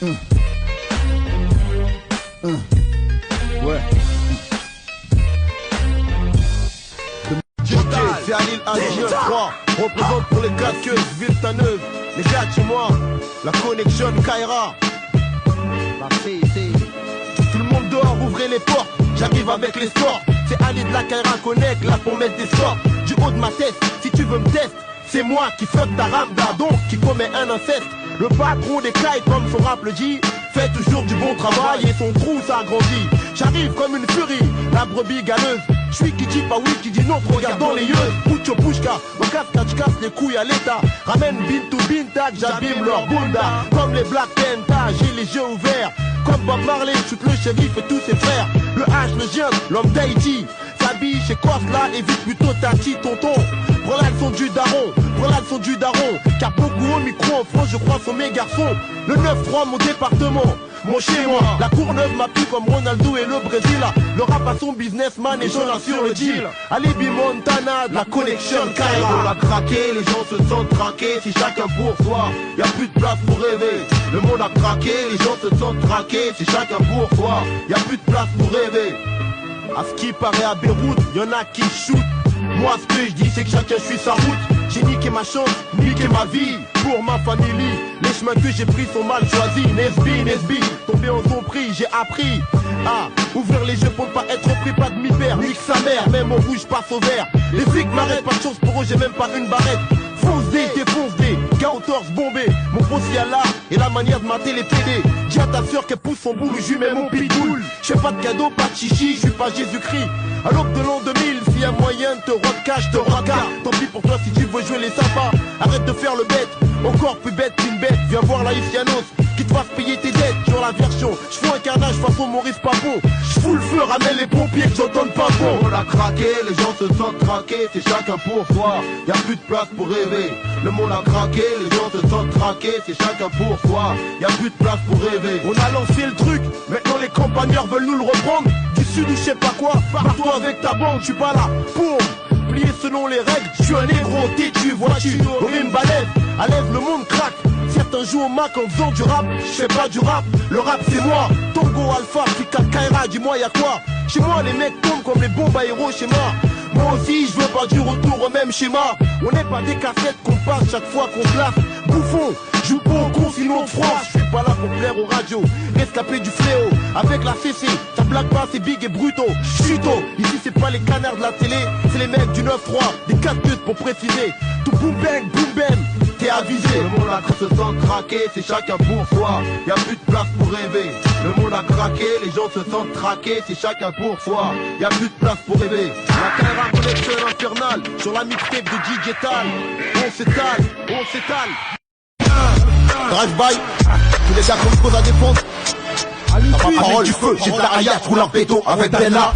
Ouais. C'est Alil Adjien 3, représente pour les 4 queues, Villeneuve. Les gars de chez moi, la connexion Kaira. Tout le monde dehors, ouvrez les portes, j'arrive avec les scores. C'est Ali de la Kaira Connect, là pour mettre des scores. Du haut de ma tête, si tu veux me tester, c'est moi qui fuck ta ramda, donc qui commet un inceste. Le patron des cailles, comme son rap le dit, fait toujours du bon travail et son trou s'agrandit. J'arrive comme une furie, la brebis galeuse. Je suis qui dit pas oui, qui dit non, regarde dans les yeux. Pucho Pushka, au casse les couilles à l'état. Ramène bin to bin tag, j'abîme leur bunda. Comme les Black Panther, j'ai les yeux ouverts. Comme Bob Marley, shoot le shérif et tous ses frères. Le H, le Gien, l'homme d'Haïti. S'habille chez Cosla, évite plutôt Tati, tonton. Prends la leçon du daron, prends la leçon du daron. Car beaucoup au micro en France, je crois, sont mes garçons. Le 9-3, mon département, mon chez moi. La Courneuve m'a plu comme Ronaldo et le Brésil. Le rap a son businessman et j'en assure le deal. Alibi Montana, de la connexion Kaira. On l'a craqué, les gens se sentent traqués. Si chacun pour soi, y a plus de place pour rêver. Le monde a craqué, les gens se sentent traqués. Si chacun pour soi, y a plus de place pour rêver. À ce qui paraît à Beyrouth, y'en a qui shootent. Moi ce que je dis c'est que chacun suit sa route. J'ai niqué ma chance, niqué ma vie. Pour ma famille, les chemins que j'ai pris sont mal choisis. Nesby, tombé en son prix, j'ai appris à ouvrir les yeux pour ne pas être pris, pas de mi-père. Nique sa mère, même au rouge passe au vert. Les flics m'arrêtent, pas de chance pour eux, j'ai même pas une barrette. Fonce-dé, défonce-dé, gars au torse bombé. Mon poste y a là, et la manière de mater les PD. Dis à ta soeur qu'elle pousse son boule, je lui mets mon pitbull. J'fais pas de cadeau, pas de chichi, je suis pas Jésus-Christ. À l'aube de l'an 2000, s'il y a moyen de te rocache, te regarde. Tant pis pour toi si tu veux jouer les sympas. Arrête de faire le bête, encore plus bête qu'une bête. Viens voir la Isianos, qui te fasse payer tes dettes. Sur la version, j'fous un carnage façon Maurice Papon. J'fous le feu, ramène les pompiers que j'entende pas bon. On a craqué, les gens se sentent traqués. C'est chacun pour soi, y a plus de place pour rêver. Le monde a craqué, les gens se sentent traqués. C'est chacun pour soi, y a plus de place pour rêver. On a lancé le truc, maintenant les campagnards veulent nous le reprendre. Du sud ou je sais pas quoi, pars-toi avec ta bande, j'suis pas là pour plier selon les règles. J'suis un négro, têtu, vois-tu, rime balèze, à l'aise le monde craque. Certains jouent au Mac en faisant du rap, j'fais pas du rap, le rap c'est moi. Tongo Alpha, Fika Kaira, dis-moi y'a quoi. Chez moi les mecs tombent comme les bombes à Hiroshima. Moi aussi je veux pas du retour au même schéma. On n'est pas des cassettes qu'on passe chaque fois qu'on place. Bouffon, joue pas au con sinon de France. Je suis pas là pour plaire aux radios, rescapé du fléau. Avec la CC, ça blague pas, c'est big et bruto. Chuto, ici c'est pas les canards de la télé, c'est les mecs du 9-3, des 4 queues pour préciser. Tout boom bang, t'es avisé. Le monde a se sent craqué, c'est chacun pour soi. Y a plus de place pour rêver. Le monde a craqué, les gens se sentent traqués, c'est chacun pour soi. Y a plus de place pour rêver. La Kaira connexion infernale sur la mixtape de DJ Tal. On s'étale. Drive-by, tous les gars qu'on me pose à défendre. Avec parole du feu, j'ai de la haïa, je roule un bédo avec Bella.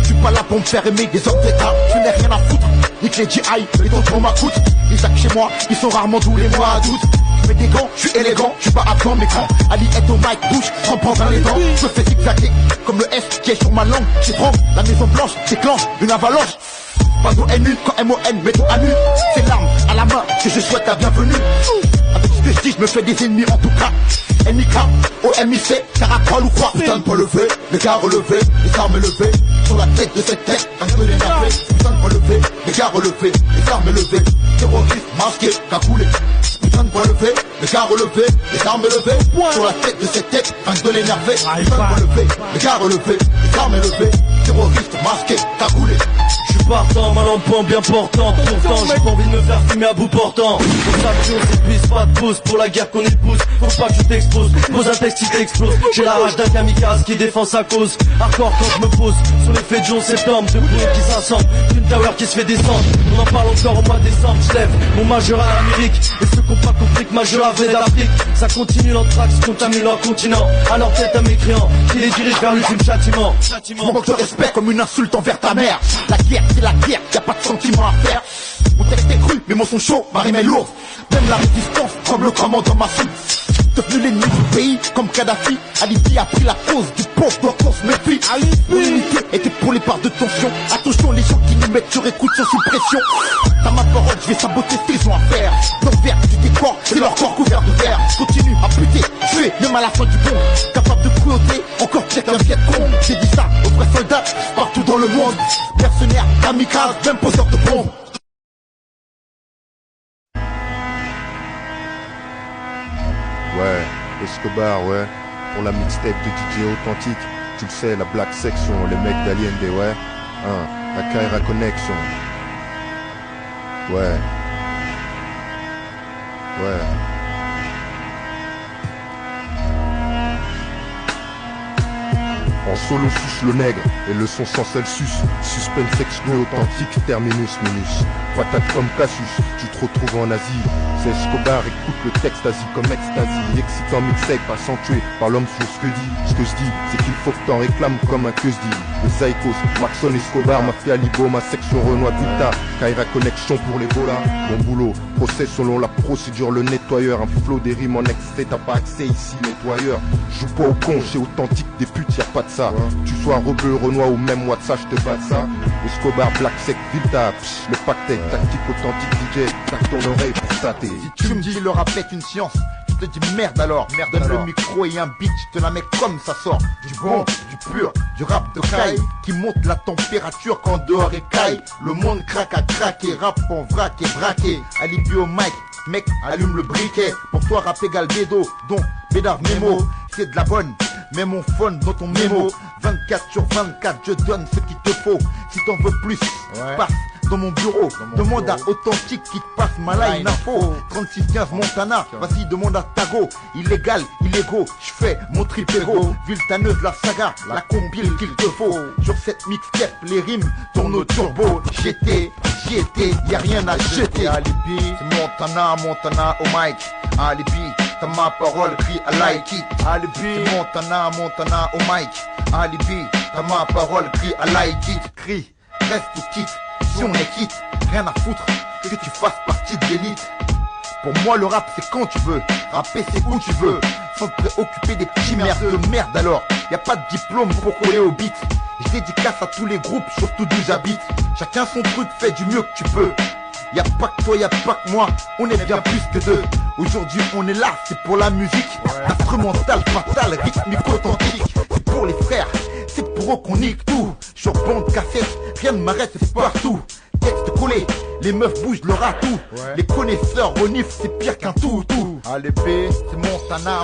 Je suis pas là pour me faire aimer des hommes d'état, je n'ai rien à foutre. Nique les GI, les tontons m'accoute. Les sacs chez moi, ils sont rarement tous les mois d'août. Je mets des gants, je suis élégant, je suis pas absent mais grand. Ali est au mic, bouche, trempant dans les dents. Je me fais zigzaguer, comme le S qui est sur ma langue. J'étrangle, la maison blanche, déclenche une avalanche. Pas NU, quand MON, mets tout à nu. C'est l'arme à la main que je souhaite la bienvenue. Avec ce que je dis, je me fais des ennemis en tout cas. NIK, OMIC, caracole ou quoi. Putain de pas lever, les gars relevés, les armes levées. Sur la tête de cette tête, un peu énervé. Putain de pas lever, les gars relevés, les armes levées. Terroriste, masqué, cagoulé. Putain de pas lever, les gars relevés, les armes levées. Sur la tête de cette tête, un peu énervé. Putain de pas lever, les gars relevés, les armes levées. Terroriste, masqué, cagoulé. Partant, ma lampe bien portante. Pourtant j'ai pas envie de me faire fumer à bout portant. Pour ça que on s'épuise, pas de pouce pour la guerre qu'on épouse. Faut pas que tu t'exposes, pose un texte qui t'explose. J'ai la rage d'un kamikaze qui défend sa cause. Hardcore quand je me pose sur les faits de 11 septembre. Deux bruits qui s'assemblent, une tower qui se fait descendre. On en parle encore au mois de décembre. J'lève mon majeur à l'Amérique. Et ceux qui ont pas compris que majeur avait d'Afrique. Ça continue l'anthrax, contamine leur continent. À leur tête à mécréant, qui les dirige vers l'ultime châtiment. Je manque de respect comme une insulte envers ta mère. La guerre c'est la guerre, y'a pas de sentiment à faire. Mon texte est cru, mais mon son chaud, ma rime est lourde. Même la résistance, comme le commandant Massoud. Devenu l'ennemi du pays, comme Kadhafi, Alibi a pris la cause du pauvre dont on se méfie. L'unité était pour les barres de tension. Attention, les gens qui nous mettent sur écoute sont sous pression. T'as ma parole, je vais saboter ce qu'ils ont à faire. L'envers du décor, c'est leur corps couvert de verre. Continue à buter, tuer, même à la fin du bon. Capable de cruauté, encore pire qu'un Vietcong. J'ai dit ça aux vrais soldats, partout dans le monde. Mercenaires, kamikazes, même poseurs de bombes. Ouais, Escobar, ouais, pour la mixtape de DJ Authentique, tu le sais, la Black Section, les mecs d'Aliende, ouais, hein, la Kaira Connection, ouais, ouais. En solo suce le nègre, et le son sans Celsius, suspense exclu authentique, terminus minus. Patate comme Cassius, tu te retrouves en Asie. C'est Escobar, écoute le texte Asie comme ecstasy. Excitant mixtape, accentué par l'homme sur ce que dit. Ce que je dis, c'est qu'il faut que t'en réclames comme un que je dis. Le Psychos, Maxon Escobar, Mafia Libo, ma section Renoir Vita, Kaira Connection pour les volas. Bon boulot, procès selon la procédure, le nettoyeur. Un flow des rimes en excès, t'as pas accès ici, nettoyeur. Joue pas au con, chez Authentique des putes, y'a pas de ça. Tu sois rebeu, Renoir ou même WhatsApp, je te bats de ça. Escobar, Black Sec, Vita, le pactet, tactique authentique DJ, tac ton oreille pour tâter. Si tu me dis le rap est une science, je te dis merde alors. Donne le micro et un beat, je te la mets comme ça sort. Du bon, du pur, du rap de caille qui monte la température quand dehors est caille. Le monde craque à craquer, rap en vrac et braqué. Alibi au mic, mec, allume le briquet. Pour toi rap égale Bédo, donc Bédard Mémo. C'est de la bonne, mets mon phone dans ton mémo. 24/24, je donne ce qu'il te faut. Si t'en veux plus, passe dans mon bureau. Demande à Authentique qui te passe ma line info. 3615 Montana, vas-y demande à Tago. Illégal, illégaux, je fais mon tripégo. Viltaneuse la saga, la compile qu'il te faut. Sur cette mixtape, les rimes tournent au turbo. J'étais, j'y étais, y'a rien à jeter. Alibi, c'est Montana au mic. Alibi, t'as ma parole, crie I like it. Alibi, c'est Montana au mic. Alibi, t'as ma parole, crie I like it. Crie, reste ou quitte. Si on est quitte, rien à foutre que tu fasses partie de l'élite. Pour moi le rap c'est quand tu veux, rapper c'est où tu veux, sans te préoccuper des petits merdes de merde alors. Y a pas de diplôme pour coller au beat. Je dédicace à tous les groupes, surtout d'où j'habite. Chacun son truc, fais du mieux que tu peux. Y a pas que toi, y a pas que moi, on est bien plus que deux. Aujourd'hui on est là, c'est pour la musique. Instrumental, fatal, rythmique, authentique. C'est pour les frères, c'est pour eux qu'on nique tout. Sur bande cassette, rien ne m'arrête, c'est partout. Texte collé, les meufs bougent leur atout. Les connaisseurs reniflent, c'est pire qu'un tout. Alibi, c'est Montana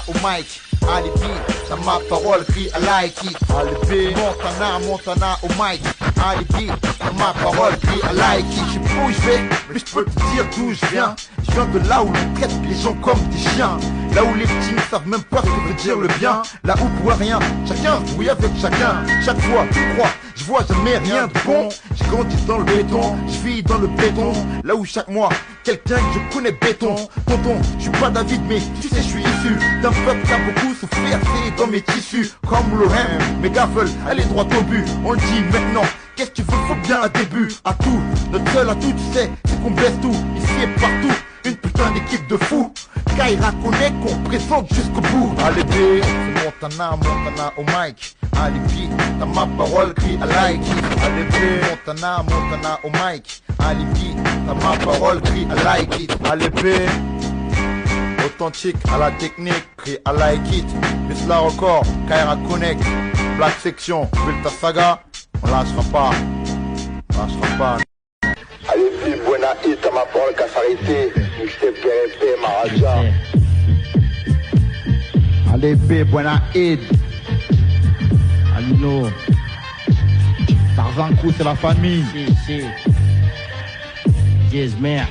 au mic. Alibi, t'as ma parole, crie I like it. Alibi, Montana au mic. Alibi, t'as ma parole, crie I like it. Je sais pas où je vais, mais je peux te dire d'où je viens. Je viens de là où on traite les gens comme des chiens. Là où les petits ne savent même pas ce que veut dire le bien. Là où pour rien, chacun se brouille avec chacun. Chaque fois, je crois, je vois jamais rien de bon. J'ai grandi dans le béton, je vis dans le béton. Là où chaque mois, quelqu'un que je connais béton. Tonton, je suis pas David mais tu sais je suis issu d'un peuple qui a beaucoup souffert, c'est dans mes tissus. Comme Lorraine, mes gars veulent aller droit au but. On le dit maintenant, qu'est-ce que tu veux, faut bien un début. À tout, notre seul atout tu sais, c'est qu'on baisse tout, ici et partout. Une putain d'équipe de fous. Kaira Connect qu'on présente jusqu'au bout. Alibi, c'est Montana au mic. Alibi, t'as ma parole, crie I like it. Alibi, Montana au mic. Alibi, t'as ma parole, crie I like it. Alibi, Authentique à la technique, crie I like it. Mais là encore, Kaira Connect, Black Section, Vilta Saga, on lâchera pas. Alibi, buena hit, t'as ma parole qu'à s'arrêter. Mixtape PRP, Maharaja. Alibi, buena hit. Alino. Tarzan Crew, c'est la famille. Si. Yes, merde.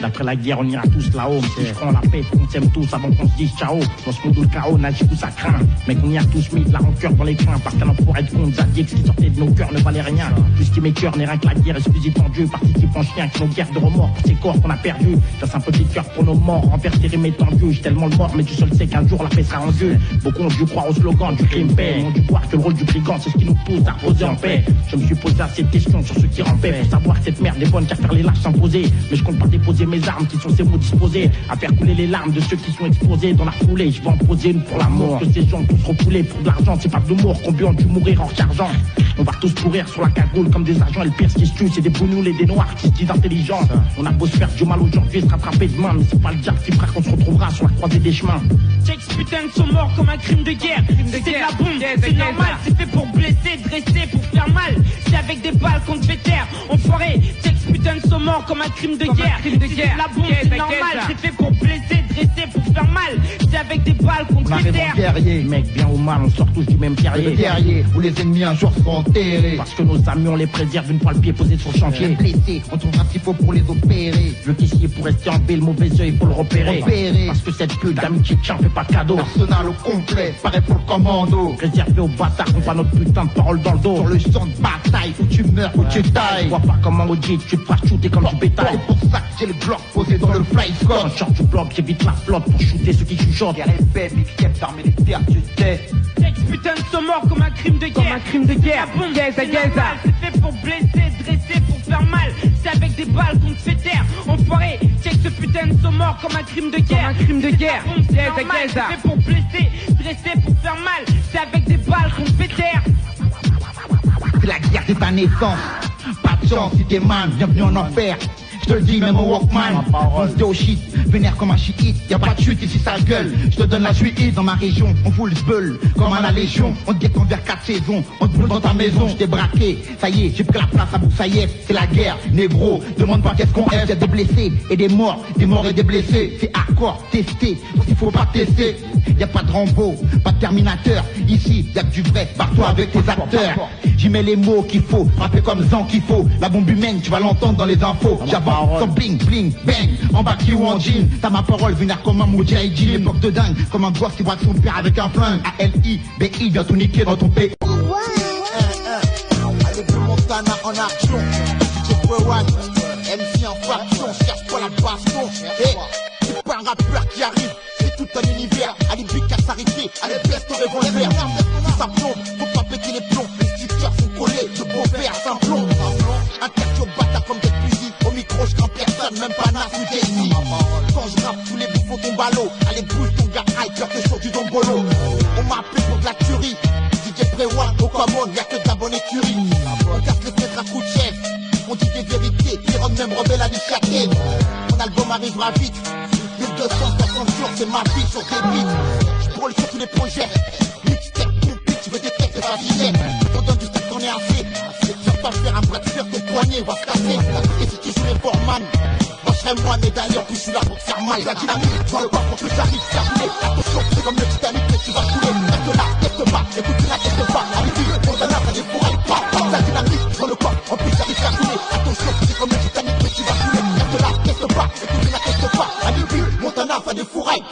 D'après la guerre, on ira tous là-haut. Si je prends la paix, on s'aime tous avant qu'on se dise ciao. Dans ce monde où le chaos nage jusqu'où ça craint. Mais qu'on y a tous mis de la rancœur dans les freins. Parce qu'un enfoiré de compte, Zadig, ce qui sortait de nos cœurs ne valait rien. Tout ce qui m'écœure n'est rien que la guerre exclusive en Dieu. Participe en chien qui n'ont guère de remords pour ces corps qu'on a perdus. Laisse un petit cœur pour nos morts. Envers des rimes étendues. J'ai tellement le mort, mais tu seul sais qu'un jour la paix sera en Dieu. Beaucoup ont dû croire au slogan du crime paix. Ils ont dû croire que le rôle du brigand, c'est ce qui nous pousse à reposer en paix. Je me suis posé assez de questions sur ce qui rend paix. Pour savoir que cette merde est bonne qu'à faire les lâches s'imposer. Mais je compte pas déposer mes armes qui sont ces mots disposés à faire couler les larmes de ceux qui sont exposés dans la foulée. Je vais en poser une pour la mort, que ces gens tous refoulés pour de l'argent. C'est pas de l'humour, combien ont dû mourir en rechargeant. On va tous pourrir sur la cagoule comme des agents. Et le pire ce qui se tue, c'est des bounoules et des noirs qui se disent intelligents. On a beau se faire du mal aujourd'hui et se rattraper demain, mais c'est pas le diable qui fera qu'on se retrouvera sur la croisée des chemins. Chex putain sont morts comme un crime de guerre. C'est de la bombe, c'est normal, c'est fait pour blesser, dresser, pour faire mal. C'est avec des balles qu'on te fait taire. Enfoiré, Chex putain sont morts comme un crime de guerre. C'est de la bombe, c'est normal, c'est fait pour blesser, dresser, pour faire mal. C'est avec des balles qu'on te fait taire. Guerrier, mec, bien ou mal, on sort tous du même terrier. Le terrier où les ennemis un jour seront enterrés. Parce que nos amis on les préserve une fois le pied posé sur le chantier. Blessés, on trouvera ce qu'il faut pour les opérer. Le caissier pour rester en paix, le mauvais œil faut le repérer. Parce que cette pute d'amitié tient fait pas de cadeau. Arsenal au complet, pareil pour le commando. Réservé aux bâtards, on va notre putain de parole dans le dos. Sur le champ de bataille, où tu meurs, où tu tailles. Je vois pas comment on dit, tu te fasses shooter comme du bétail. C'est pour ça que j'ai le bloc posé dans le fly Quand score. je sors du bloc, j'évite la flotte pour shooter ceux qui chuchotent. Guerre et paix, big step, armée les terres, tu sais. Chex putain sont morts comme un crime de guerre. Comme un crime de guerre. La bombe, c'est normal, c'est fait pour blesser, dresser, pour faire mal. C'est avec des balles qu'on te fait taire. Enfoiré, Chex putain sont morts comme un crime de guerre. Comme un crime de guerre. La bombe, c'est normal, c'est fait pour blesser, dresser, pour faire mal. C'est avec des balles qu'on te fait taire. C'est la guerre de ta naissance. Pas de chance si t'es man, bienvenue en enfer. Je te le dis, même au Walkman, on se dit au shit, vénère comme un chiite, y'a pas de chute ici ça gueule. Je te donne la suite dans ma région, on fout le sbeul, comme à la Légion. On te détend vers 4 saisons, on te boule dans ta maison. Je t'ai braqué, ça y est, j'ai pris la place à Boussaïef. C'est la guerre, négro, demande pas qu'est-ce qu'on est. Y'a des blessés et des morts et des blessés. C'est hardcore, testé, parce qu'il faut pas tester. Y'a pas de Rambo, pas de Terminateur. Ici, y'a que du vrai, barre-toi avec tes acteurs. J'y mets les mots qu'il faut, rapper comme Zan qu'il faut. La bombe humaine, tu vas l'entendre dans les infos. J'avance sans bling, bling, bang, en baki ou en jean. T'as ma parole, vénère comme un moudjahidine. L'époque de dingue, comme un gosse qui voit son père avec un flingue. A-L-I-B-I, vient tout niquer dans ton pays. Allez, Blue Montana en action. DJ Prewan, MC en faction. Cherche pas la baston. C'est pas un rappeur qui arrive, c'est tout un univers. Allez, big à s'arrêter, allez, baisse ton revolver. Si ça plombe, faut pas péter les plombs. Les stickers sont collés, de beau père sans plomb. Un quartier au bâtard comme des fusils. Au micro, je crains personne, même pas Nas ou Daisy. Quand je rappe, tous les bouffons tombent à l'eau. Allez, bouge ton gars, hype, que chaud du dombolo. On m'a appelé pour de la tuerie. DJ Prewan, au common, y'a que de la bonne écurie. On casse les fenêtres à coups de chef. On dit des vérités, qui rendent même rebelle à l'initiative. Mon album arrivera vite. 1260 jours, c'est ma vie sur des beats. Je brûle sur tous les projets. Mixtape, pompé, tu veux des textes, c'est pas filet. On donne du steak, t'en es assez. Tu vas pas faire un bras de fer, ton poignet va se casser. Et si tu joues les Borman, moi je serai moi, mais d'ailleurs, puis je suis là pour te faire mal. La dynamique, je vois le bas pour que j'arrive, faire couler. Attention, c'est comme le Titanic, mais tu vas couler. Reste là, reste pas, écoute là, reste pas. Allez, vite, pour ta nave, allez, pour aller pas. La dynamique, je vois le bas, en plus j'arrive, faire couler. Attention, c'est comme le Titanic, mais tu vas couler. Reste là, reste pas, écoute là, reste pas. Allez, vite, Montana, va des fourrailles.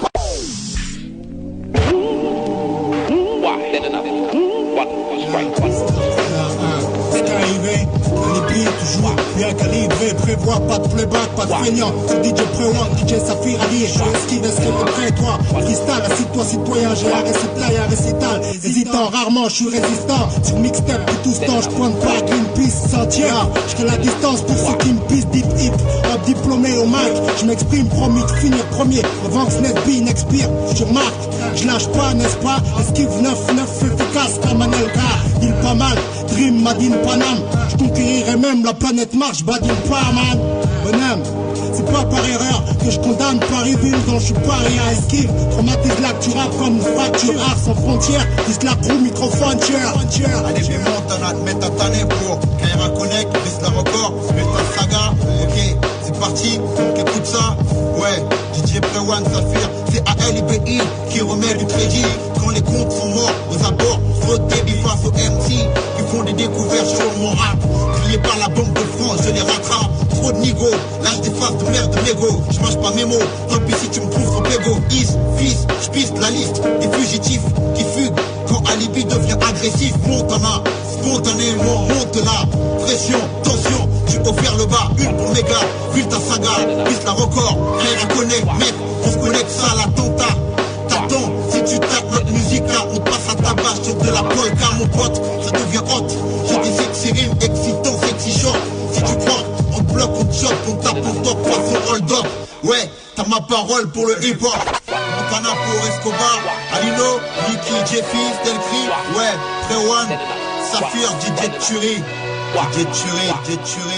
Toujours bien calibré, prévoit pas de playback, pas de feignant. C'est DJ Prewan, DJ Saphir Ali. Je esquive près toi. Freestyle, assis-toi citoyen, j'ai un récital et un récital. Hésitant, rarement, je suis résistant. Sur mixtape, tout ce temps, je pointe pas Greenpeace sentière. Je crée la distance pour ceux qui me pissent, deep hip. Hop, diplômé au mic, je m'exprime, promis de finir premier. Avant que Snap Bean expire, je remarque, je lâche pas, n'est-ce pas? Esquive 9-9 efficace comme un Elka. Il pas mal, Dream, Madine, Panam. Je conquérirai même la planète Mars, badine pas, man. Bonhomme, c'est pas par erreur que je condamne Paris-Ville dont je suis pas rien esquive. Traumatise là que tu rappes comme une fracture, art sans frontières. Dis la crew, microphone, cheer. Allez, je monte un admet à tanner pour Kaira Connect, baisse la record, mets ta saga. Ok, c'est parti, donc écoute ça. Ouais, DJ Prewan, Saphir, c'est ALIBI qui remet du crédit. Quand les comptes sont morts aux abords, trop de débit face aux MC qui font des découvertes sur mon rap. Crié par la Banque de France, je les rattrape. Trop de nigo, lâche des faces de merde de mégot. Je mange pas mes mots, tant pis si tu me trouves trop pégo. Is, fils, j'pisse la liste des fugitifs qui fuguent. Quand Alibi devient agressif, Montana, spontanément, monte la pression, tension. J'ai offert le bas, une pour mes gars, vu ta saga, pisse la record. Rien connaît, mec, on se connecte ça à l'attentat. T'attends, si tu tapes notre musique là, on passe à tabac sur de la polka, mon pote, ça devient hot. J'ai des sexy rimes excitants, sexy short. Si tu crois, on te bloque, on te chope, on tape, on top, ma parole pour le hip-hop. Montana pour Escobar, Alino, Nicky, Jeffy, Delcri, ouais, Pré One, Saphir, DJ Tuerie. DJ Tuerie.